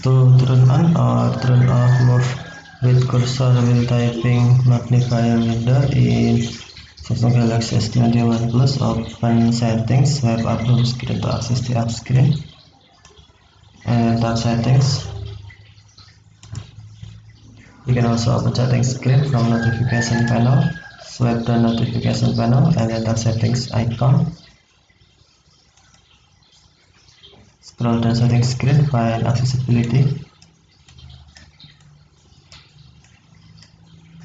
To turn on or turn off move with cursor while typing magnifier window in Samsung Galaxy S21 Plus, open settings, swipe up home screen to access the app screen, and tap settings. You can also open settings screen from notification panel, swipe the notification panel and then tap settings icon. Scroll down settings screen, find accessibility,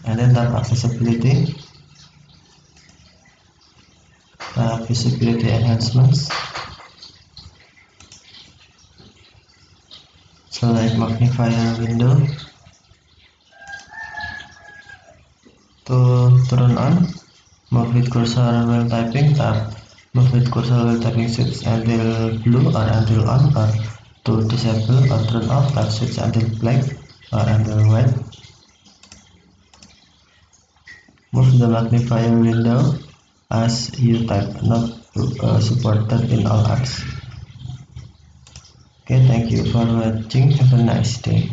and then tap accessibility, tap visibility enhancements, select magnifier window. To turn on, move with cursor while typing, tap move with cursor while typing switch until blue or until on, or to disable or turn off, tap switch until black or until white. Move the magnifier window as you type, not supported in all apps. Okay, thank you for watching. Have a nice day.